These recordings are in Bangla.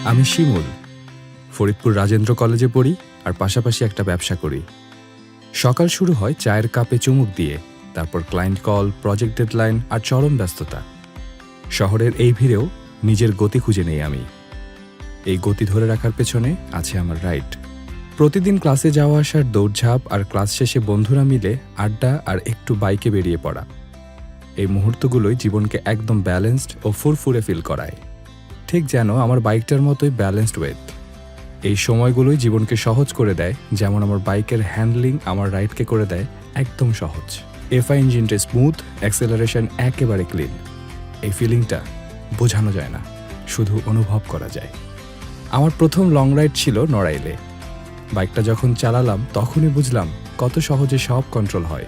আমি শিমুল, ফরিদপুর রাজেন্দ্র কলেজে পড়ি আর পাশাপাশি একটা ব্যবসা করি। সকাল শুরু হয় চায়ের কাপে চুমুক দিয়ে, তারপর ক্লায়েন্ট কল, প্রজেক্ট ডেডলাইন আর চরম ব্যস্ততা। শহরের এই ভিড়েও নিজের গতি খুঁজে নেই আমি। এই গতি ধরে রাখার পেছনে আছে আমার রাইড। প্রতিদিন ক্লাসে যাওয়া আসার দৌড়ঝাঁপ আর ক্লাস শেষে বন্ধুরা মিলে আড্ডা আর একটু বাইকে বেরিয়ে পড়া, এই মুহূর্তগুলোই জীবনকে একদম ব্যালেন্সড ও ফুরফুরে ফিল করায়। ঠিক যেন আমার বাইকটার মতোই ব্যালেন্সড ওয়েট। এই সময়গুলোই জীবনকে সহজ করে দেয়, যেমন আমার বাইকের হ্যান্ডলিং আমার রাইডকে করে দেয় একদম সহজ। এফআই ইঞ্জিনটা স্মুথ, অ্যাক্সেলারেশন একেবারে ক্লিন। এই ফিলিংটা বোঝানো যায় না, শুধু অনুভব করা যায়। আমার প্রথম লং রাইড ছিল নড়াইলে। বাইকটা যখন চালালাম তখনই বুঝলাম কত সহজে সব কন্ট্রোল হয়।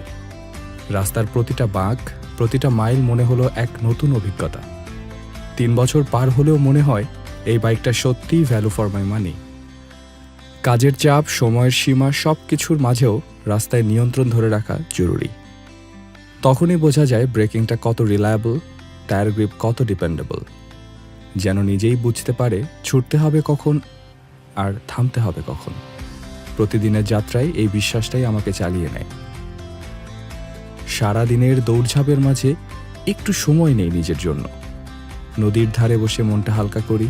রাস্তার প্রতিটা বাঁক, প্রতিটা মাইল মনে হলো এক নতুন অভিজ্ঞতা। 3 বছর পার হলেও মনে হয় এই বাইকটা সত্যিই ভ্যালু ফর মাই মানি। কাজের চাপ, সময়ের সীমা সব কিছুর মাঝেও রাস্তায় নিয়ন্ত্রণ ধরে রাখা জরুরি। তখনই বোঝা যায় ব্রেকিংটা কত রিলায়েবল, টায়ার গ্রিপ কত ডিপেন্ডেবল। যেন নিজেই বুঝতে পারে ছুটতে হবে কখন আর থামতে হবে কখন। প্রতিদিনের যাত্রায় এই বিশ্বাসটাই আমাকে চালিয়ে নেয়। সারা দিনের দৌড়ঝাঁপের মাঝে একটু সময় নেই নিজের জন্য। নদীর ধারে বসে মনটা হালকা করি,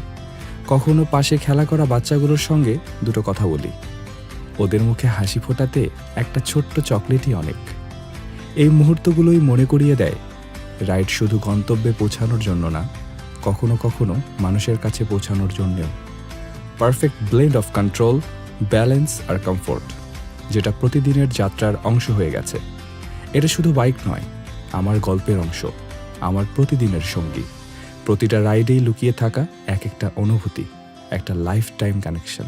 কখনো পাশে খেলা করা বাচ্চাগুলোর সঙ্গে দুটো কথা বলি। ওদের মুখে হাসি ফোটাতে একটা ছোট্ট চকলেটই অনেক। এই মুহূর্তগুলোই মনে করিয়ে দেয় রাইড শুধু গন্তব্যে পৌঁছানোর জন্য না, কখনো কখনো মানুষের কাছে পৌঁছানোর জন্যেও। Perfect blend of control, balance আর কমফোর্ট, যেটা প্রতিদিনের যাত্রার অংশ হয়ে গেছে। এটা শুধু বাইক নয়, আমার গল্পের অংশ, আমার প্রতিদিনের সঙ্গী। প্রতিটা রাইডেই লুকিয়ে থাকা এক একটা অনুভূতি, একটা লাইফ টাইম কানেকশন।